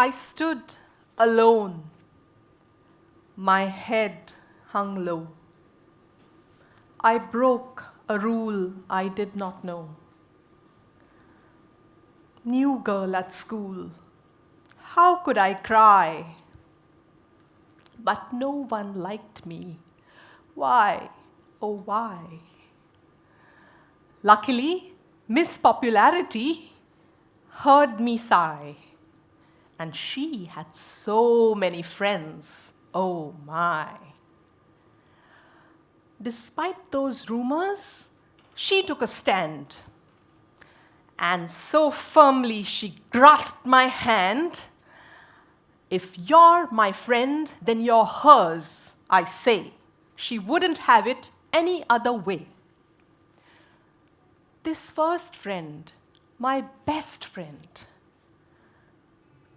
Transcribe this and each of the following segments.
I stood alone. My head hung low. I broke a rule I did not know. New girl at school, how could I cry? But no one liked me. Why, oh why? Luckily, Miss Popularity heard me sigh. And she had so many friends, oh my. Despite those rumors, she took a stand. And so firmly she grasped my hand. If you're my friend, then you're hers, I say. She wouldn't have it any other way. This first friend, my best friend,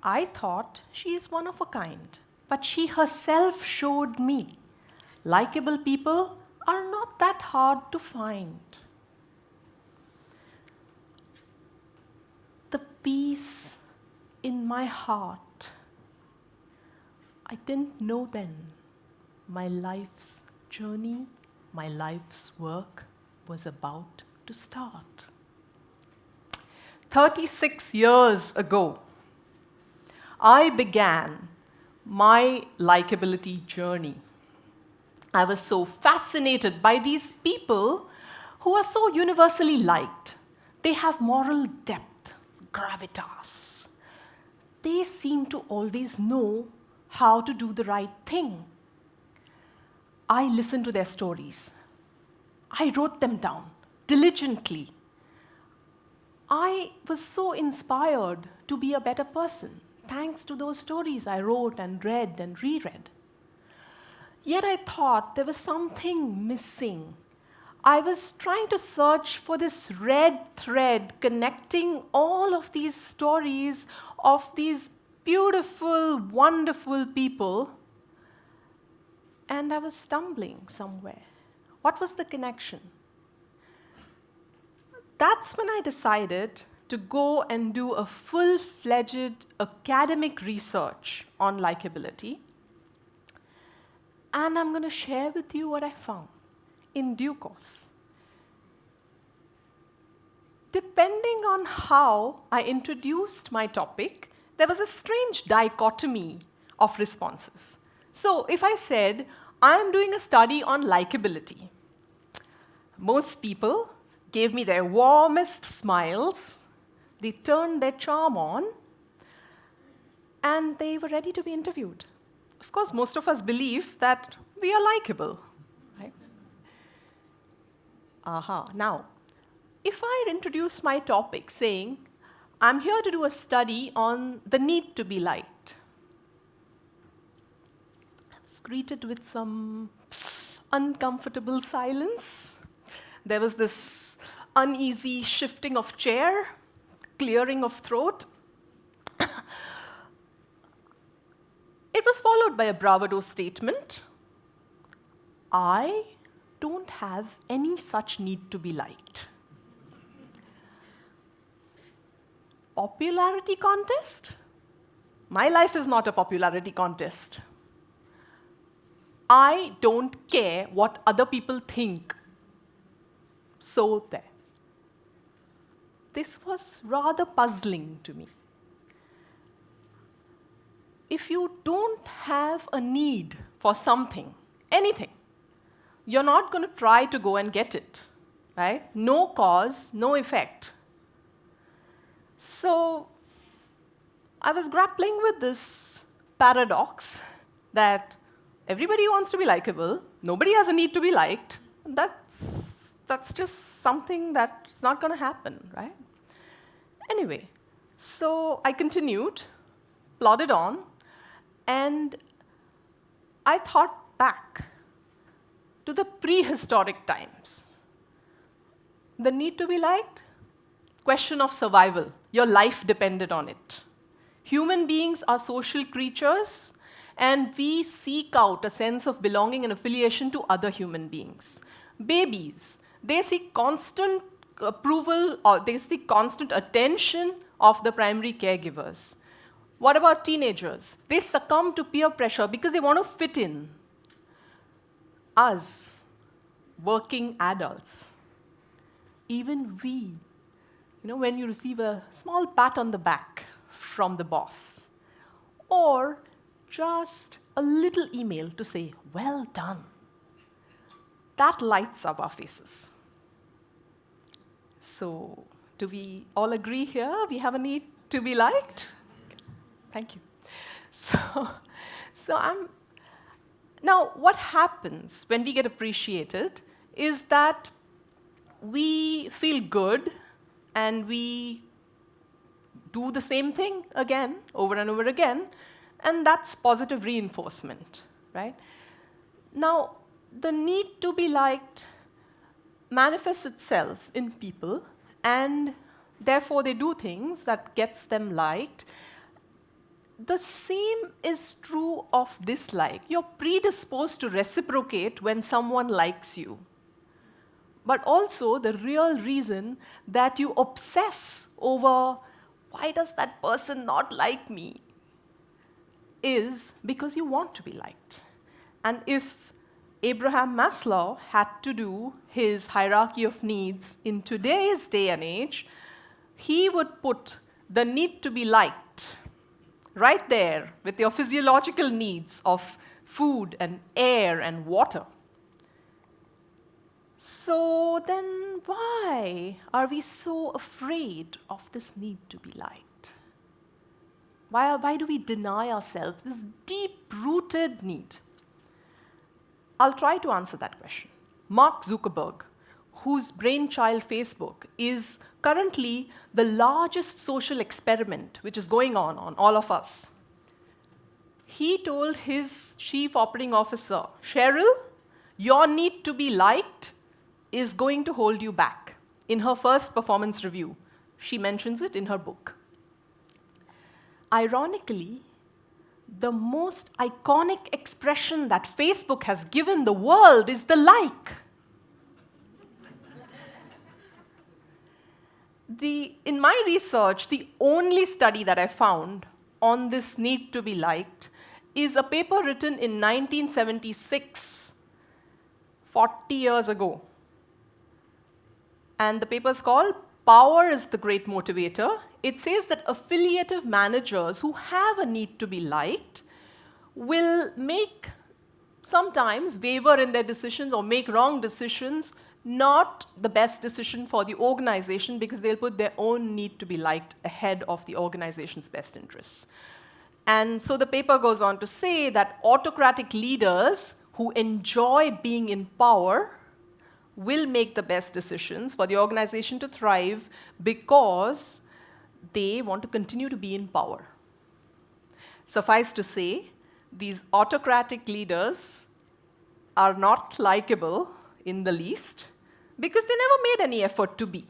I thought she is one of a kind, but she herself showed me likable people are not that hard to find. The peace in my heart, I didn't know then my life's journey, my life's work was about to start. 36 years ago, I began my likability journey. I was so fascinated by these people who are so universally liked. They have moral depth, gravitas. They seem to always know how to do the right thing. I listened to their stories. I wrote them down diligently. I was so inspired to be a better person, thanks to those stories I wrote and read and reread. Yet I thought there was something missing. I was trying to search for this red thread connecting all of these stories of these beautiful, wonderful people, and I was stumbling somewhere. What was the connection? That's when I decided to go and do a full-fledged academic research on likability. And I'm going to share with you what I found in due course. Depending on how I introduced my topic, there was a strange dichotomy of responses. So if I said, I'm doing a study on likability, most people gave me their warmest smiles, they turned their charm on, and they were ready to be interviewed. Of course, most of us believe that we are likable, right? Now, if I introduce my topic saying, I'm here to do a study on the need to be liked, I was greeted with some uncomfortable silence. There was this uneasy shifting of chair, clearing of throat. It was followed by a bravado statement. I don't have any such need to be liked. Popularity contest? My life is not a popularity contest. I don't care what other people think. So there. This was rather puzzling to me. If you don't have a need for something, anything, you're not going to try to go and get it, right? No cause, no effect. So I was grappling with this paradox that everybody wants to be likable, nobody has a need to be liked. That's just something that's not going to happen, right? Anyway, so I continued, plodded on, and I thought back to the prehistoric times. The need to be liked? Question of survival. Your life depended on it. Human beings are social creatures, and we seek out a sense of belonging and affiliation to other human beings. Babies, they seek constant approval, or they seek constant attention of the primary caregivers. What about teenagers? They succumb to peer pressure because they want to fit in. Us, working adults, even we, when you receive a small pat on the back from the boss, or just a little email to say, well done, that lights up our faces. So, do we all agree here? We have a need to be liked? Okay. Thank you. Now, what happens when we get appreciated is that we feel good and we do the same thing again, over and over again, and that's positive reinforcement, right? Now, the need to be liked manifests itself in people, and therefore they do things that gets them liked. The same is true of dislike. You're predisposed to reciprocate when someone likes you. But also, the real reason that you obsess over why does that person not like me is because you want to be liked. And if Abraham Maslow had to do his hierarchy of needs in today's day and age, he would put the need to be liked right there with your physiological needs of food and air and water. So then why are we so afraid of this need to be liked? Why do we deny ourselves this deep-rooted need? I'll try to answer that question. Mark Zuckerberg, whose brainchild Facebook is currently the largest social experiment which is going on all of us. He told his chief operating officer, Cheryl, your need to be liked is going to hold you back. In her first performance review, she mentions it in her book. Ironically, the most iconic expression that Facebook has given the world is the like. In my research, the only study that I found on this need to be liked is a paper written in 1976, 40 years ago. And the paper is called Power is the Great Motivator. It says that affiliative managers who have a need to be liked will sometimes waver in their decisions or make wrong decisions, not the best decision for the organization because they'll put their own need to be liked ahead of the organization's best interests. And so the paper goes on to say that autocratic leaders who enjoy being in power will make the best decisions for the organization to thrive because they want to continue to be in power. Suffice to say, these autocratic leaders are not likable in the least because they never made any effort to be.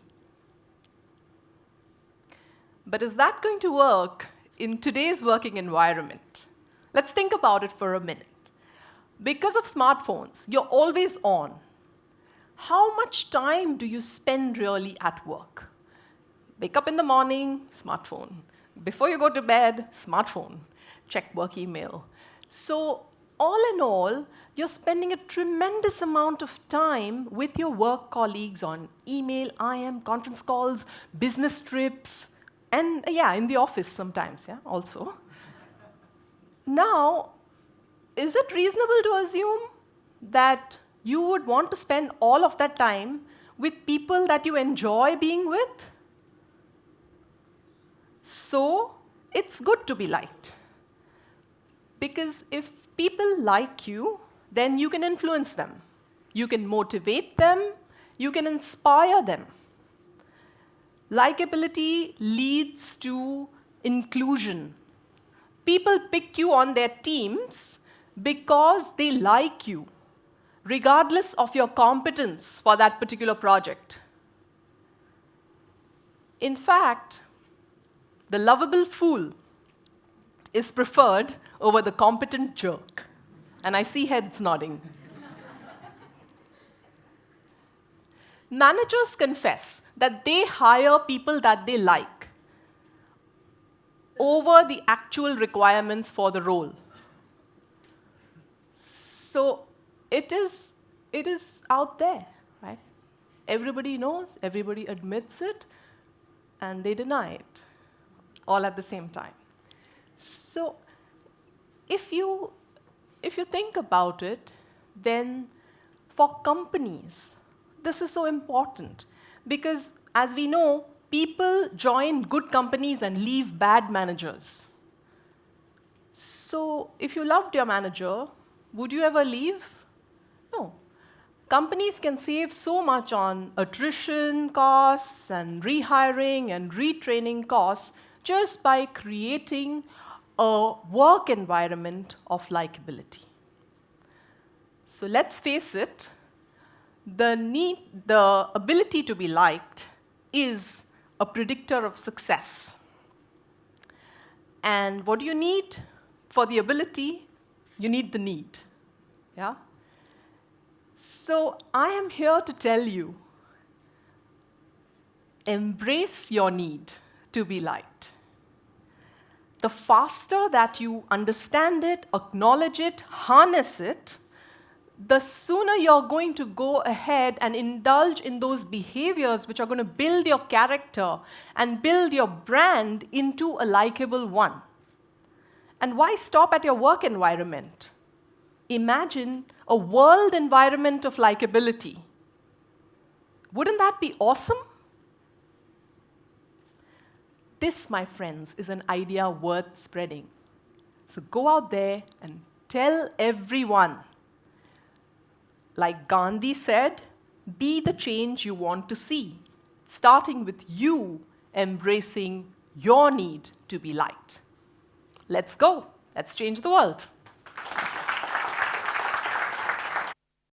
But is that going to work in today's working environment? Let's think about it for a minute. Because of smartphones, you're always on. How much time do you spend really at work? Wake up in the morning, smartphone. Before you go to bed, smartphone. Check work email. So all in all, you're spending a tremendous amount of time with your work colleagues on email, IM, conference calls, business trips, and in the office sometimes, also. Now, is it reasonable to assume that you would want to spend all of that time with people that you enjoy being with? So, it's good to be liked. Because if people like you, then you can influence them. You can motivate them. You can inspire them. Likeability leads to inclusion. People pick you on their teams because they like you, regardless of your competence for that particular project. In fact, the lovable fool is preferred over the competent jerk. And I see heads nodding. Managers confess that they hire people that they like. over the actual requirements for the role. So it is out there, right? Everybody knows, everybody admits it, and they deny it, all at the same time. So if you think about it, then for companies, this is so important because, as we know, people join good companies and leave bad managers. So if you loved your manager, would you ever leave? No. Companies can save so much on attrition costs and rehiring and retraining costs just by creating a work environment of likability. So let's face it, the ability to be liked is a predictor of success. And what do you need for the ability? You need the need. Yeah? So I am here to tell you, embrace your need to be liked. The faster that you understand it, acknowledge it, harness it, the sooner you're going to go ahead and indulge in those behaviors which are going to build your character and build your brand into a likable one. And why stop at your work environment? Imagine a world environment of likability. Wouldn't that be awesome? This, my friends, is an idea worth spreading. So go out there and tell everyone. Like Gandhi said, be the change you want to see, starting with you embracing your need to be liked. Let's go. Let's change the world.